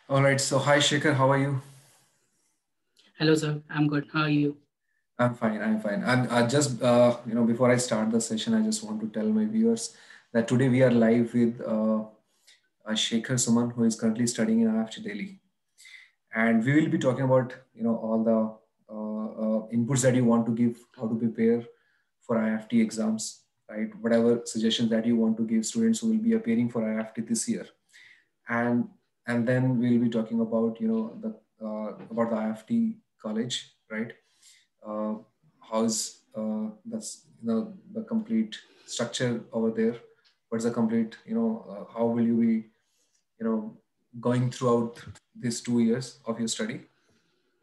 All right. So, hi, Shekhar. How are you? Hello, sir. I'm good. How are you? I'm fine. I'm fine. And just, before I start the session, I just want to tell my viewers that today we are live with Shekhar Suman, who is currently studying in IFT Delhi. And we will be talking about, all the inputs that you want to give, how to prepare for IFT exams, right? Whatever suggestions that you want to give students who will be appearing for IFT this year. and and then we'll be talking about the about the IFT college, right? Uh, how's the complete structure over there? What's the complete how will you be going throughout these 2 years of your study,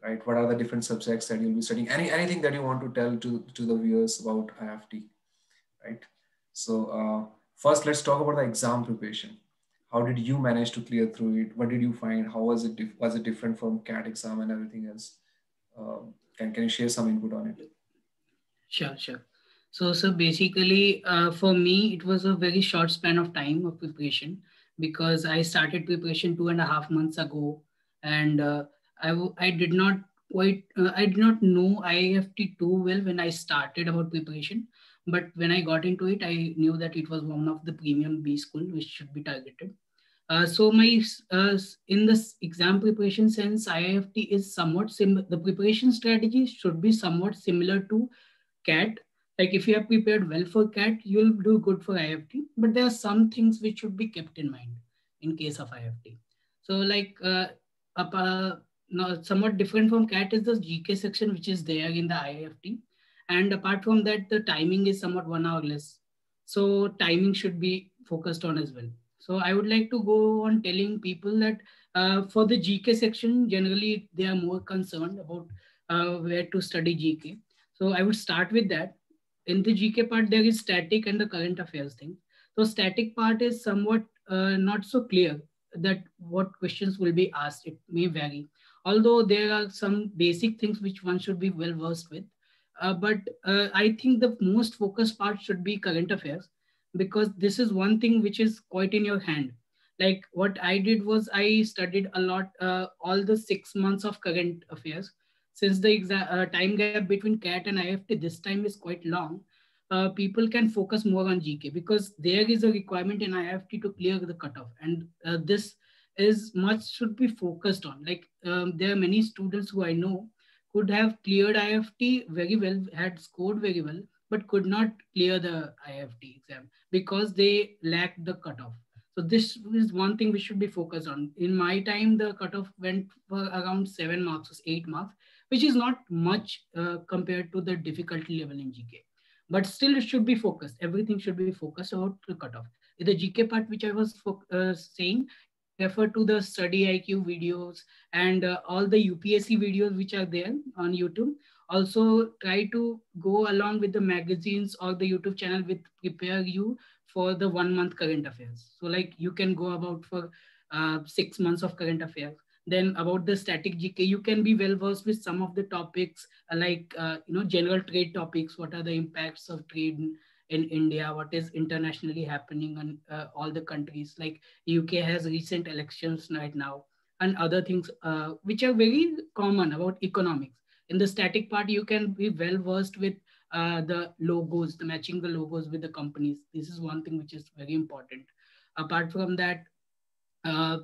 right? What are the different subjects that you'll be studying? Anything that you want to tell to the viewers about IFT, right? So first, let's talk about the exam preparation. How did you manage to clear through it? What did you find? How was it? Was it different from CAT exam and everything else? Can you share some input on it? Sure, sure. So basically, for me, it was a very short span of time of preparation because I started preparation 2.5 months ago, and I did not I did not know IFT too well when I started about preparation, but when I got into it, I knew that it was one of the premium B school which should be targeted. So in this exam preparation sense, IIFT is somewhat similar. The preparation strategy should be somewhat similar to CAT. Like if you have prepared well for CAT, you'll do good for IFT. But there are some things which should be kept in mind in case of IFT. So up, no, somewhat different from CAT is the GK section which is there in the IIFT. And apart from that, the timing is somewhat 1 hour less. So timing should be focused on as well. So I would like to go on telling people that for the GK section, generally they are more concerned about where to study GK. So I would start with that. In the GK part, there is static and the current affairs thing. So static part is somewhat not so clear that what questions will be asked. It may vary. Although there are some basic things which one should be well versed with. But I think the most focused part should be current affairs because this is one thing which is quite in your hand. Like what I did was I studied a lot, all the 6 months of current affairs. Since the time gap between CAT and IFT this time is quite long, people can focus more on GK because there is a requirement in IFT to clear the cutoff, and this is much should be focused on. Like there are many students who I know could have cleared IFT very well, had scored very well, but could not clear the IFT exam because they lacked the cutoff. So this is one thing we should be focused on. In my time, the cutoff went for around 7 marks or 8 marks, which is not much compared to the difficulty level in GK. But still, it should be focused. Everything should be focused about the cutoff. In the GK part, which I was saying, refer to the study IQ videos and all the UPSC videos which are there on YouTube. Also, try to go along with the magazines or the YouTube channel with prepare you for the 1 month current affairs. So, like you can go about for 6 months of current affairs. Then about the static GK, you can be well versed with some of the topics general trade topics. What are the impacts of trade in India? What is internationally happening on all the countries? Like UK has recent elections right now, and other things which are very common about economics. In the static part, you can be well versed with the logos, the matching the logos with the companies. This is one thing which is very important. Apart from that, uh,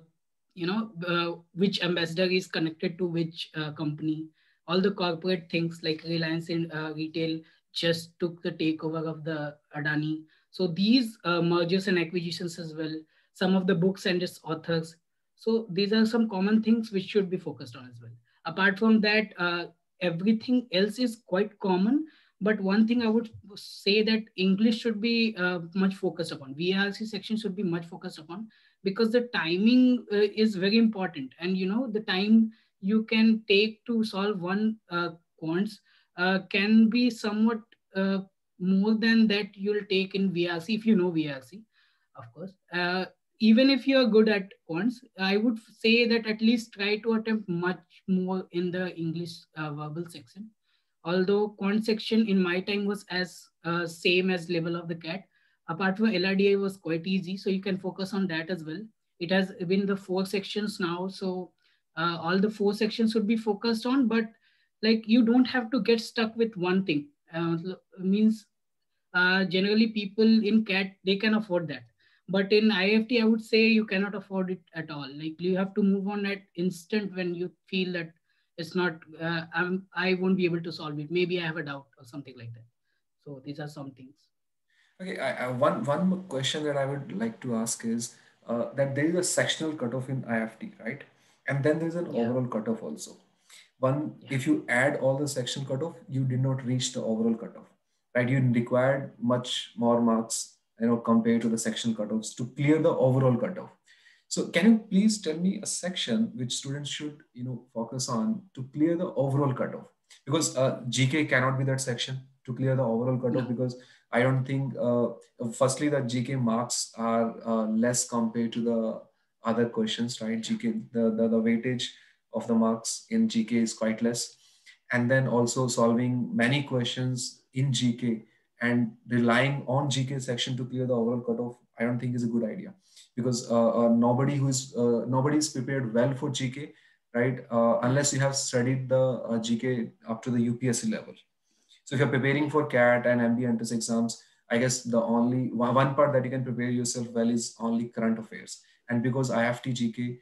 which ambassador is connected to which company. All the corporate things like Reliance in retail just took the takeover of the Adani. So these mergers and acquisitions as well, some of the books and its authors. So these are some common things which should be focused on as well. Apart from that, everything else is quite common. But one thing I would say that English should be much focused upon. VRC section should be much focused upon because the timing is very important, and the time you can take to solve one quants can be somewhat more than that you'll take in VRC if you know VRC, of course. Even if you're good at quants, I would say that at least try to attempt much more in the English verbal section. Although quant section in my time was as same as level of the CAT, apart from LRDI was quite easy, so you can focus on that as well. it has been the four sections now. So all the four sections should be focused on, but like you don't have to get stuck with one thing. Means generally people in CAT they can afford that, but in IFT I would say you cannot afford it at all. Like you have to move on at instant when you feel that it's not. I won't be able to solve it. Maybe I have a doubt or something like that. So these are some things. Okay, one more question that I would like to ask is that there is a sectional cutoff in IFT, right? And then there's an Yeah, overall cutoff also. One, yeah, if you add all the section cutoff, you did not reach the overall cutoff, right? You required much more marks, compared to the section cutoffs to clear the overall cutoff. So can you please tell me a section which students should, focus on to clear the overall cutoff? Because GK cannot be that section to clear the overall cutoff, no, because I don't think, firstly, the GK marks are less compared to the other questions, right? yeah, GK, the weightage of the marks in GK is quite less. And then also solving many questions in GK and relying on GK section to clear the overall cutoff, I don't think is a good idea, because nobody is prepared well for GK, right? Unless you have studied the GK up to the UPSC level. So if you're preparing yeah, for CAT and MBA entrance exams, I guess the only one part that you can prepare yourself well is only current affairs. And because IFT GK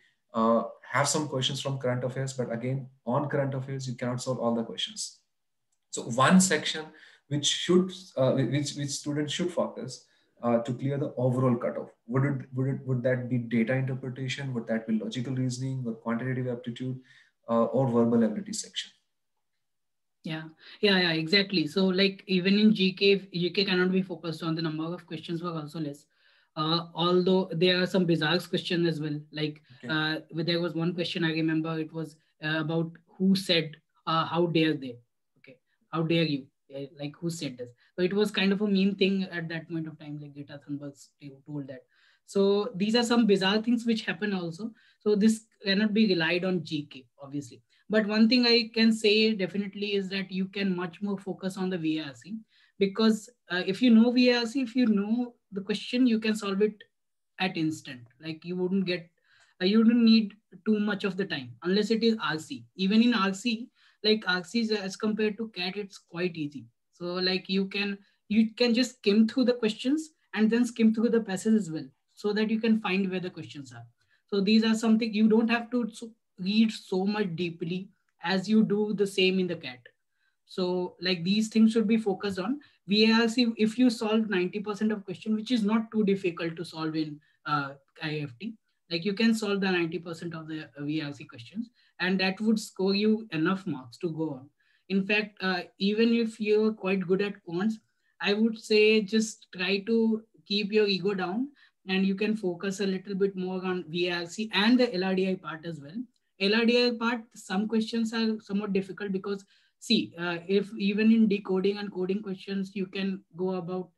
have some questions from current affairs, but again, on current affairs, you cannot solve all the questions. So one section which students should focus to clear the overall cutoff. Would that be data interpretation? Would that be logical reasoning or quantitative aptitude, or verbal ability section? yeah, yeah, exactly. So like even in GK, GK cannot be focused on, the number of questions were also less. Although there are some bizarre questions as well. Like Okay. there was one question I remember. It was about who said, "How dare they?" Okay, how dare you? Like who said this? So it was kind of a mean thing at that point of time. Like Greta Thunberg told that. So these are some bizarre things which happen also. So this cannot be relied on GK, obviously. But one thing I can say definitely is that you can much more focus on the VRC, because if you know VRC, if you know the question, you can solve it at instant. Like you wouldn't need too much of the time unless it is RC. Even in RC, like RC is, as compared to CAT, it's quite easy. So like you can just skim through the questions and then skim through the passage as well, so that you can find where the questions are. So these are something you don't have to read so much deeply as you do the same in the CAT. So like these things should be focused on. VARC, if you solve 90% of question, which is not too difficult to solve in IFT, like you can solve the 90% of the VARC questions, and that would score you enough marks to go on. In fact, even if you're quite good at quants, I would say just try to keep your ego down, and you can focus a little bit more on VARC and the LRDI part as well. LRDI part, some questions are somewhat difficult because see, if even in decoding and coding questions, you can go about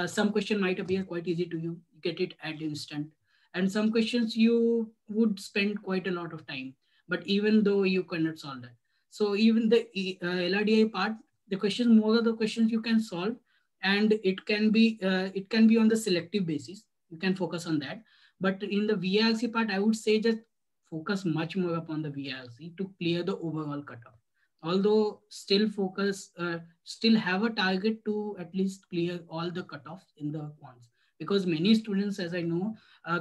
some question might appear quite easy to you, get it at instant, and some questions you would spend quite a lot of time. But even though you cannot solve that, so even the LRDI part, the questions more of the questions you can solve, and it can be on the selective basis. You can focus on that. But in the VRC part, I would say just focus much more upon the VRC to clear the overall cutoff, although still have a target to at least clear all the cutoffs in the quants, because many students, as I know,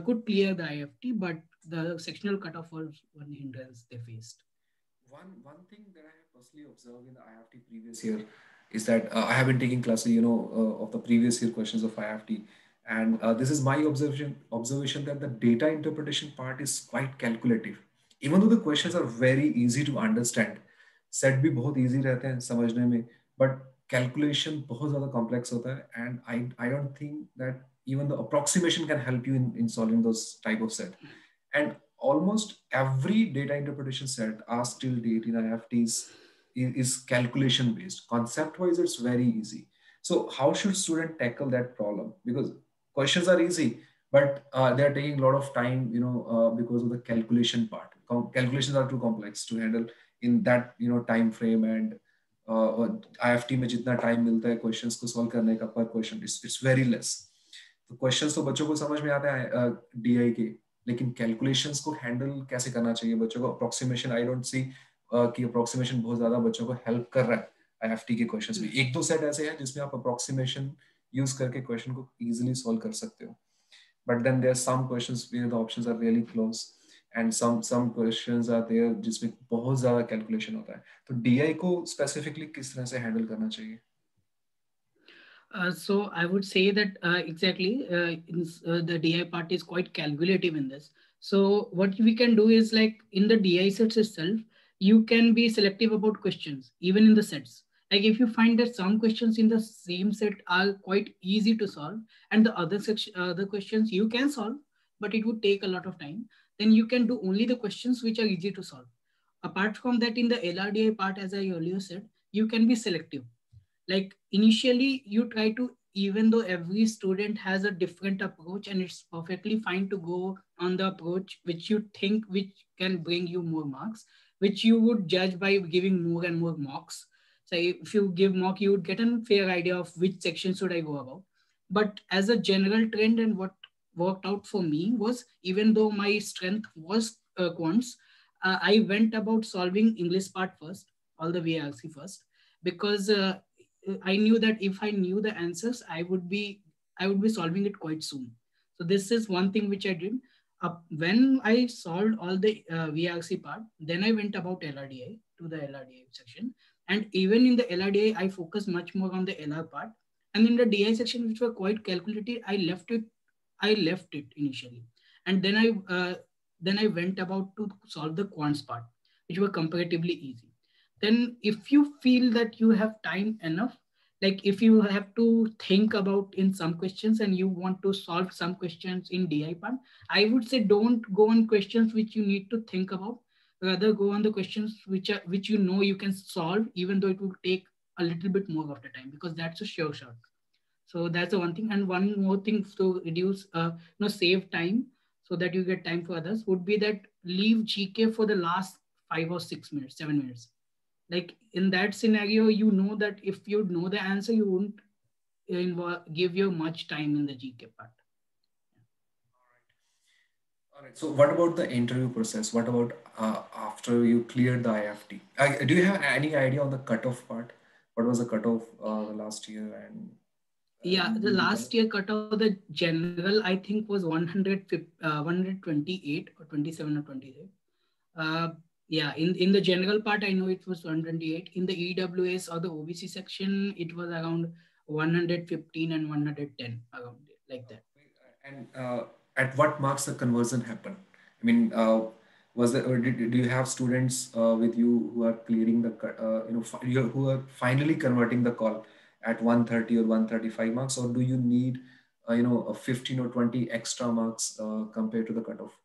could clear the IFT, but the sectional cutoff was one hindrance they faced. One thing that I have personally observed in the IFT previous year is that I have been taking classes, of the previous year questions of IFT, and this is my observation that the data interpretation part is quite calculative. Even though the Yeah, questions are very easy to understand, set भी बहुत easy रहते हैं समझने में, but calculation बहुत ज़्यादा complex होता है, and I don't think that even the approximation can help you in solving those type of set. And almost every data interpretation set asked till date in IFTs is calculation based. Concept wise, it's very easy. So how should student tackle that problem? Because questions are easy, but they're taking a lot of time, because of the calculation part. Calculations are too complex to handle in that, time frame. And IFT में जितना time मिलता है questions को solve करने का per question, it's very less. तो questions तो बच्चों को समझ में आते हैं DI के, लेकिन कैलकुलेशंस को हैंडल कैसे करना चाहिए बच्चों को. अप्रोक्सीमेशन आई डोंट सी कि अप्रोक्सीमेशन बहुत ज्यादा बच्चों को हेल्प कर रहा है आईएफटी के क्वेश्चंस में. एक दो सेट ऐसे हैं जिसमें आप अप्रोक्सीमेशन यूज करके क्वेश्चन को इजीली सॉल्व कर सकते हो, but then there are some questions where the options are really close and some questions are there जिसमें बहुत ज्यादा कैलकुलेशन होता है. तो डीआई को स्पेसिफिकली किस तरह से हैंडल करना चाहिए? So I would say that exactly the DI part is quite calculative in this. So what we can do is like in the DI sets itself, you can be selective about questions, even in the sets. Like if you find that some questions in the same set are quite easy to solve, and the other section, the questions you can solve, but it would take a lot of time, then you can do only the questions which are easy to solve. Apart from that, in the LRDI part, as I earlier said, you can be selective. Like initially you try to, even though every student has a different approach, and it's perfectly fine to go on the approach which you think which can bring you more marks, which you would judge by giving more and more mocks. So if you give mock, you would get a fair idea of which section should I go about. But as a general trend, and what worked out for me was, even though my strength was quants, I went about solving English part first, all the way actually first, because I knew that if I knew the answers, I would be solving it quite soon. So this is one thing which I did. When I solved all the VRC part, then I went about LRDI to the LRDI section, and even in the LRDI, I focused much more on the LR part. And in the DI section, which were quite calculated, I left it. I left it initially, and then I went about to solve the quants part, which were comparatively easy. Then if you feel that you have time enough, like if you have to think about in some questions and you want to solve some questions in DI part, I would say don't go on questions which you need to think about. Rather go on the questions which you know you can solve, even though it will take a little bit more of the time, because that's a sure shot. So that's the one thing. And one more thing to reduce, save time so that you get time for others, would be that leave GK for the last 5 or 6 minutes, 7 minutes. Like in that scenario, you know that if you know the answer, you won't give you much time in the GK part. All right. So what about the interview process? What about after you cleared the IFT? Do you have any idea on the cutoff part? What was the cutoff the last year, and Yeah, the did you come? last year cutoff, the general, I think, was 128 or 27 or 28. Yeah, in the general part, I know it was 128. In the EWS or the OBC section, it was around 115 and 110, around it, like that. And at what marks the conversion happen? I mean, was there, or do you have students with you who are clearing the, who are finally converting the call at 130 or 135 marks, or do you need, a 15 or 20 extra marks compared to the cutoff?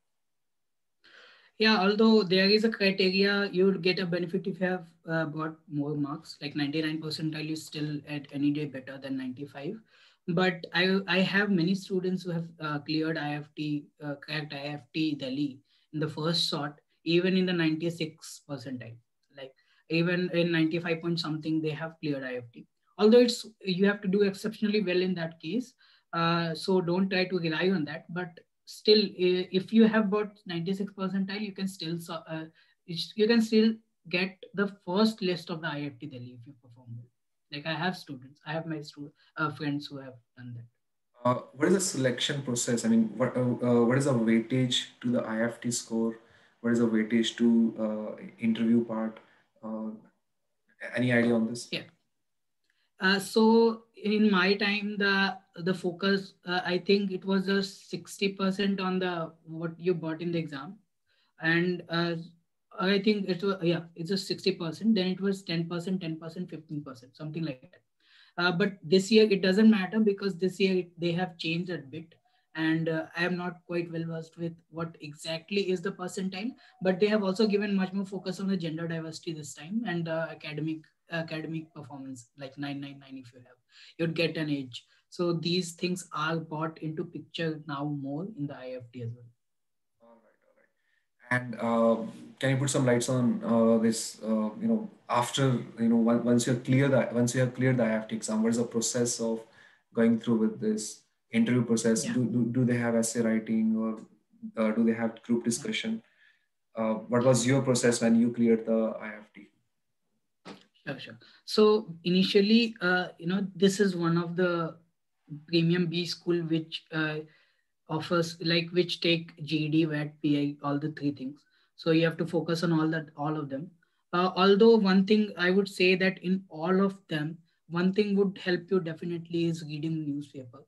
Yeah, although there is a criteria, you would get a benefit if you have got more marks. Like 99 percentile is still at any day better than 95. But I have many students who have cleared IFT, cracked IFT Delhi in the first shot, even in the 96 percentile. Like even in 95 point something, they have cleared IFT. Although you have to do exceptionally well in that case. So don't try to rely on that. But still, if you have got 96 percentile, you can still you can still get the first list of the IFT Delhi if you perform well. Like I have students, I have my friends who have done that. What is the selection process? I mean, what is the weightage to the IFT score? What is the weightage to interview part? Uh, any idea on this? Yeah. So in my time, the focus, I think it was a 60% on the what you bought in the exam, and I think it was, yeah, it's a 60%. Then it was 10%, 10%, 15%, something like that. But this year it doesn't matter, because this year they have changed a bit, and I am not quite well versed with what exactly is the percentile. But they have also given much more focus on the gender diversity this time, and academic performance, like 999. If you have, you'd get an age. So these things are brought into picture now more in the IFT as well. All right, all right. And can you put some lights on this? After once you have cleared the IFT exam, what is the process of going through with this interview process? Yeah. Do they have essay writing, or Do they have group discussion? What was your process when you cleared the IFT? Sure, sure. So initially, this is one of the premium B school which offers, like, which take GD, VAT, PI, all the three things. So you have to focus on all of them. Although one thing I would say that in all of them, one thing would help you definitely is reading newspaper.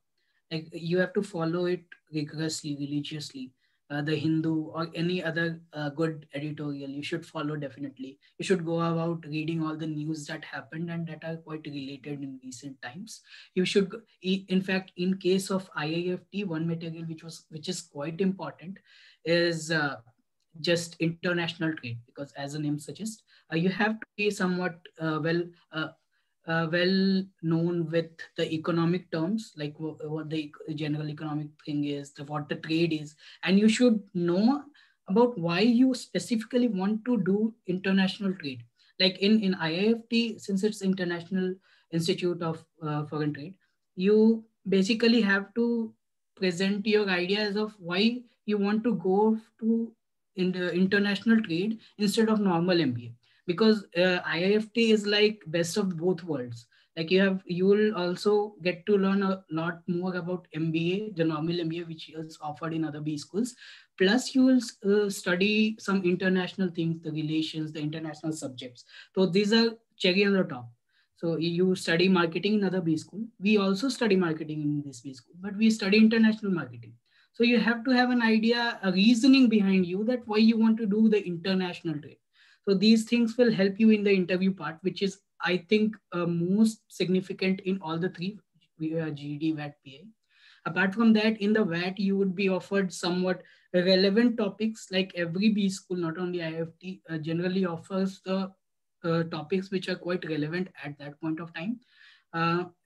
Like, you have to follow it rigorously, religiously. The Hindu or any other good editorial, you should follow definitely. You should go about reading all the news that happened and that are quite related in recent times. You should, in fact, in case of IIFT, one material which is quite important is just international trade, because as the name suggests, you have to be somewhat well known with the economic terms, like what the general economic thing is, what the trade is, and you should know about why you specifically want to do international trade. Like in IIFT, since it's International Institute of Foreign Trade, you basically have to present your ideas of why you want to go to in the international trade instead of normal MBA, because IIFT is like best of both worlds. Like, you will also get to learn a lot more about MBA, the normal MBA which is offered in other B schools. Plus, you will study some international things, the relations, the international subjects. So these are cherry on the top. So you study marketing in other B school. We also study marketing in this B school, but we study international marketing. So you have to have an idea, a reasoning behind you that why you want to do the international trade. So these things will help you in the interview part, which is, I think, most significant in all the three, GD, VAT, PA. Apart from that, in the VAT, you would be offered somewhat relevant topics. Like every B school, not only IFT, generally offers the topics which are quite relevant at that point of time,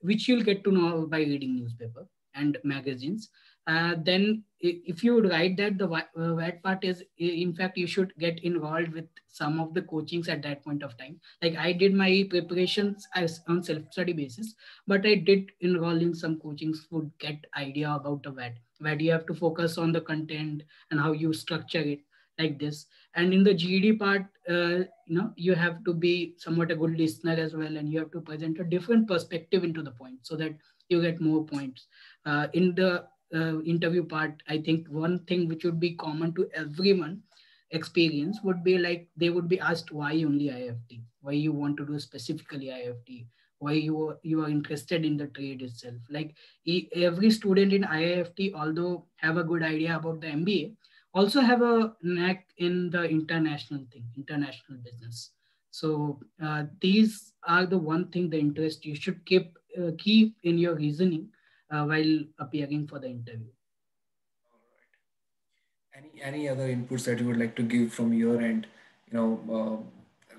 which you'll get to know by reading newspaper and magazines. Then if you would write that, the VAT part is, in fact, you should get involved with some of the coachings at that point of time. Like, I did my preparations as on self-study basis, but I did enroll in some coachings to get idea about the VAT, where you have to focus on the content and how you structure it, like this. And in the GD part, you have to be somewhat a good listener as well, and you have to present a different perspective into the point so that you get more points. In the interview part, I think one thing which would be common to everyone experience would be like, they would be asked why only IFT, why you want to do specifically IFT, why you are interested in the trade itself. Like, every student in IIFT, although have a good idea about the MBA, also have a knack in the international thing, international business. So these are the one thing, the interest you should keep in your reasoning while appearing for the interview. All right. Any other inputs that you would like to give from your end, you know,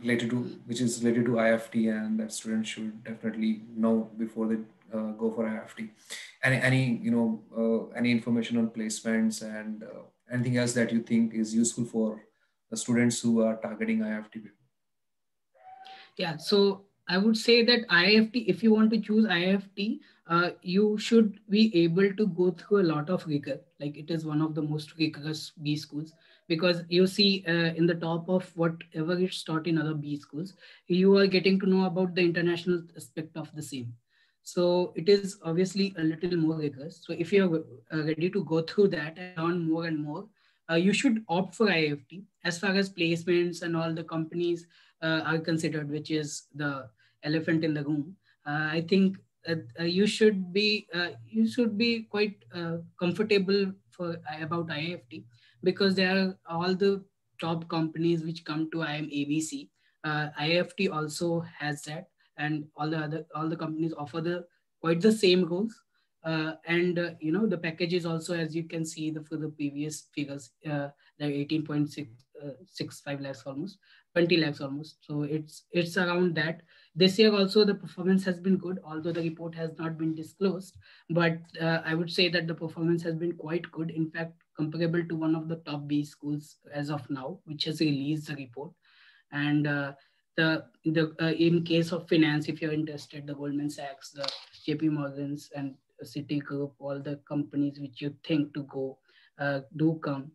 related to, which is related to IFT, and that students should definitely know before they go for IFT? Any information on placements and anything else that you think is useful for the students who are targeting IFT? Yeah, so I would say that IIFT, if you want to choose IIFT, you should be able to go through a lot of rigor. Like, it is one of the most rigorous B schools, because you see, in the top of whatever is taught in other B schools, you are getting to know about the international aspect of the same. So it is obviously a little more rigorous. So if you're ready to go through that and learn more and more, you should opt for IIFT. As far as placements and all the companies are considered, which is the elephant in the room, I think you should be quite comfortable for about IIFT, because there are all the top companies which come to IIM ABC. IIFT also has that, and all the companies offer the quite the same roles. And the packages also, as you can see, for the previous figures, like 18.65 lakhs almost, 20 lakhs almost. So it's around that. This year also the performance has been good, although the report has not been disclosed. But I would say that the performance has been quite good. In fact, comparable to one of the top B schools as of now, which has released the report. And the in case of finance, if you're interested, the Goldman Sachs, the JP Morgans, and Citigroup, all the companies which you think to go, do come.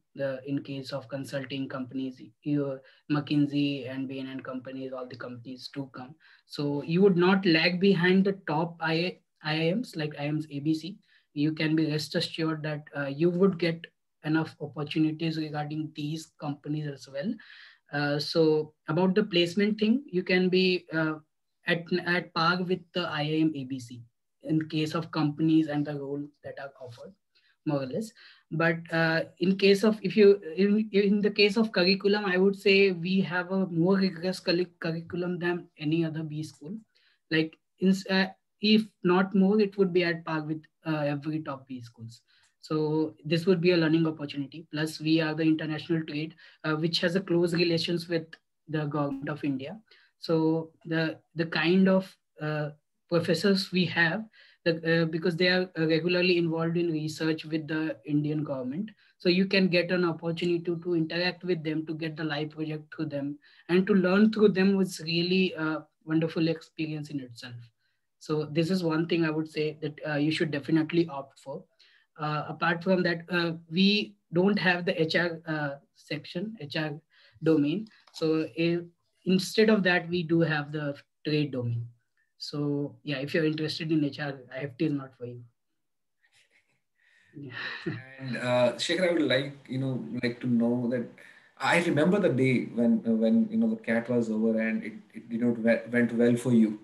In case of consulting companies, your McKinsey and Bain and companies, all the companies do come. So you would not lag behind the top IIMs like IIMs ABC. You can be rest assured that you would get enough opportunities regarding these companies as well. So about the placement thing, you can be at par with the IIM ABC in case of companies and the roles that are offered, more or less. But in case of if you in the case of curriculum, I would say we have a more rigorous curriculum than any other B school. Like if not more, it would be at par with every top B schools. So this would be a learning opportunity. Plus, we are the international trade, which has a close relations with the government of India. So the kind of professors we have, because they are regularly involved in research with the Indian government, so you can get an opportunity to interact with them, to get the live project through them, and to learn through them was really a wonderful experience in itself. So this is one thing I would say that you should definitely opt for. Apart from that, we don't have the HR section, HR domain. So instead of that, we do have the trade domain. So yeah, if you're interested in HR, IFT is not for you. Yeah. And Shekhar, I would like to know that I remember the day when the CAT was over and it went well for you,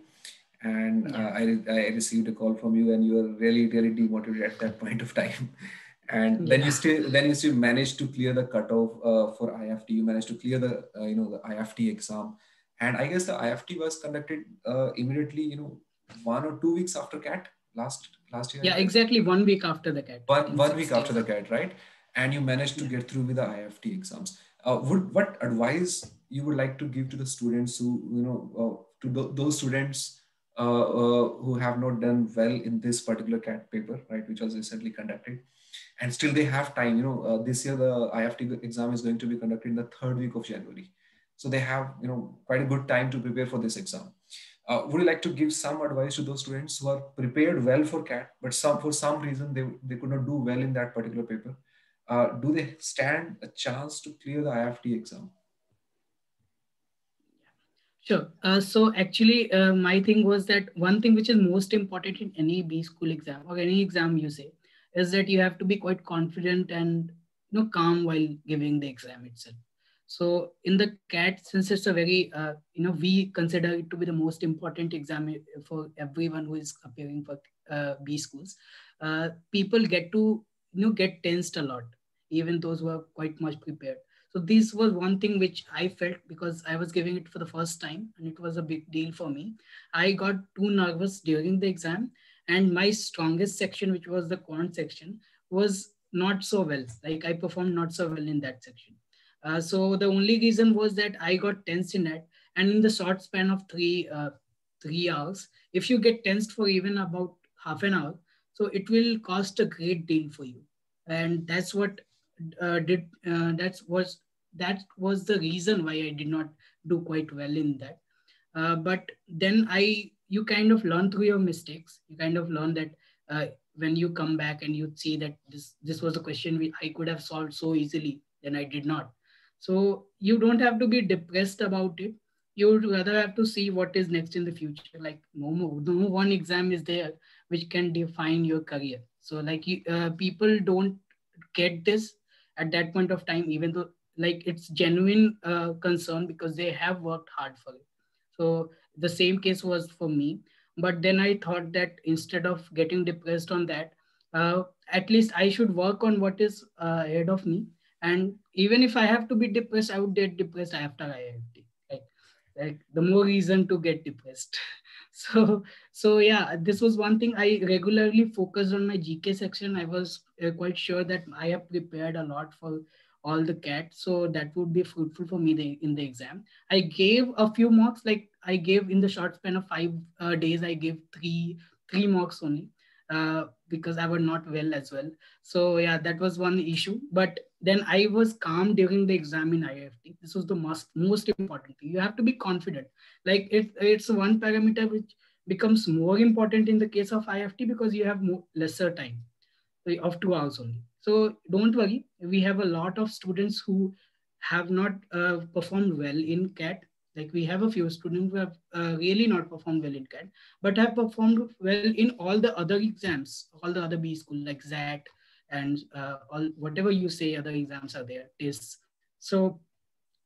and Yeah. I received a call from you, and you were really demotivated at that point of time, and then Yeah. you still managed to clear the cutoff for IFT. You managed to clear the the IFT exam, and I guess the IFT was conducted immediately, 1 or 2 weeks after CAT last year, I Yeah, guess. exactly 1 week after the CAT one in one week 6 after days. the CAT, right? And you managed to Yeah. get through with the IFT exams. Would What advice you would like to give to the students who those students who have not done well in this particular CAT paper, right, which was recently conducted, and still they have time. This year the IFT exam is going to be conducted in the third week of January, so they have quite a good time to prepare for this exam. Would you like to give some advice to those students who are prepared well for CAT, but for some reason they could not do well in that particular paper? Do they stand a chance to clear the IFT exam? Sure. So actually, my thing was that one thing which is most important in any B school exam or any exam you say is that you have to be quite confident and calm while giving the exam itself. So in the CAT, since it's a very we consider it to be the most important exam for everyone who is appearing for B schools. People get to get tensed a lot, even those who are quite much prepared. So this was one thing which I felt because I was giving it for the first time and it was a big deal for me. I got too nervous during the exam, and my strongest section, which was the quant section, was not so well. Like I performed not so well in that section. So the only reason was that I got tensed in it, and in the short span of 3 hours, if you get tensed for even about half an hour, so it will cost a great deal for you, and that's what did that was the reason why I did not do quite well in that. But then you kind of learn through your mistakes. You kind of learn that when you come back and you see that this was a question I could have solved so easily, then I did not. So you don't have to be depressed about it. You would rather have to see what is next in the future. Like no one exam is there which can define your career. So like people don't get this at that point of time, even though like it's genuine concern because they have worked hard for it. So the same case was for me. But then I thought that instead of getting depressed on that, at least I should work on what is ahead of me. And even if I have to be depressed, I would get depressed after IIT. Like the more reason to get depressed. So yeah, this was one thing I regularly focused on my GK section. I was quite sure that I have prepared a lot for all the CAT, so that would be fruitful for me in the exam. I gave a few mocks, like I gave in the short span of 5 days, I gave three mocks only, because I was not well as well. So yeah, that was one issue. But then I was calm during the exam in IFT. This was the most important thing. You have to be confident. Like it's one parameter which becomes more important in the case of IFT because you have lesser time of 2 hours only. So don't worry, we have a lot of students who have not performed well in CAT. Like we have a few students who have really not performed well in CAT, but have performed well in all the other exams, all the other B school like XAT and all whatever you say other exams are there, tests. So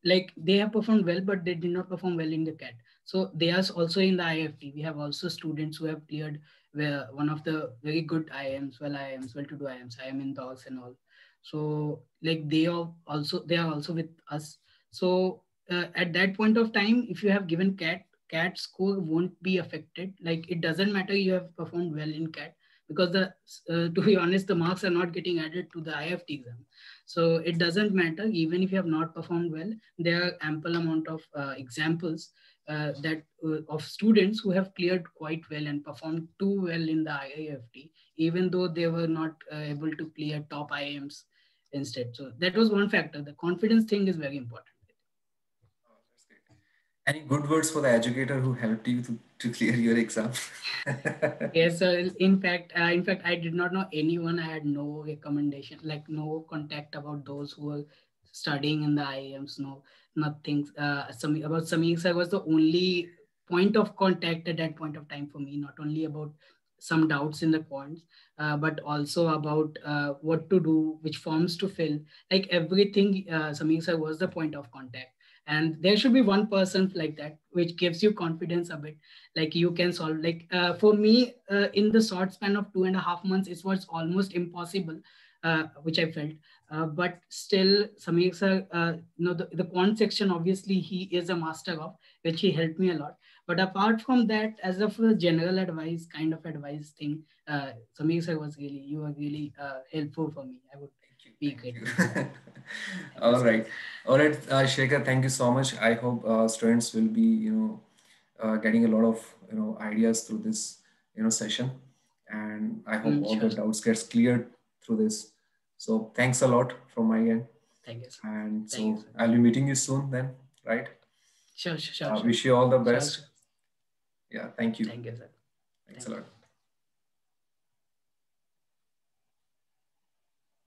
like they have performed well, but they did not perform well in the CAT. So they are also in the IFT. We have also students who have cleared where one of the very good IIMs, well-to-do IIMs, I am in dogs and all. So like they are also with us. So at that point of time, if you have given CAT score won't be affected. Like it doesn't matter you have performed well in CAT, because the to be honest, the marks are not getting added to the IFT exam. So it doesn't matter even if you have not performed well. There are ample amount of examples that of students who have cleared quite well and performed too well in the IIFT, even though they were not able to clear top IIMs instead. So that was one factor. The confidence thing is very important. Oh, that's great. Any good words for the educator who helped you to clear your exam? Yes, in fact, I did not know anyone. I had no recommendation, like no contact about those who were studying in the IIMs. No, nothing. About Samir sir was the only point of contact at that point of time for me. Not only about some doubts in the points, but also about what to do, which forms to fill. Like everything, Samir sir was the point of contact, and there should be one person like that, which gives you confidence a bit, like you can solve. Like for me, in the short span of 2.5 months it was almost impossible, which I felt, but still Samir sir, the quant section obviously he is a master of, which he helped me a lot. But apart from that, as of a general advice kind of advice thing, Samir sir was really, you were really helpful for me. I would Thank you. be Thank grateful for that. you. Thank you All so much. right. All right, Shekhar, thank you so much. I hope students will be, getting a lot of, ideas through this, session. And I hope all Sure, the sir. doubts gets cleared through this. So thanks a lot from my end. Thank you, sir. And Thank you, so sir. I'll be meeting you soon then, right? Sure, sure, sure, sure. Wish you all the Sure, best. sure. Yeah, thank you. Thank you, sir. Thanks a Thank you. lot.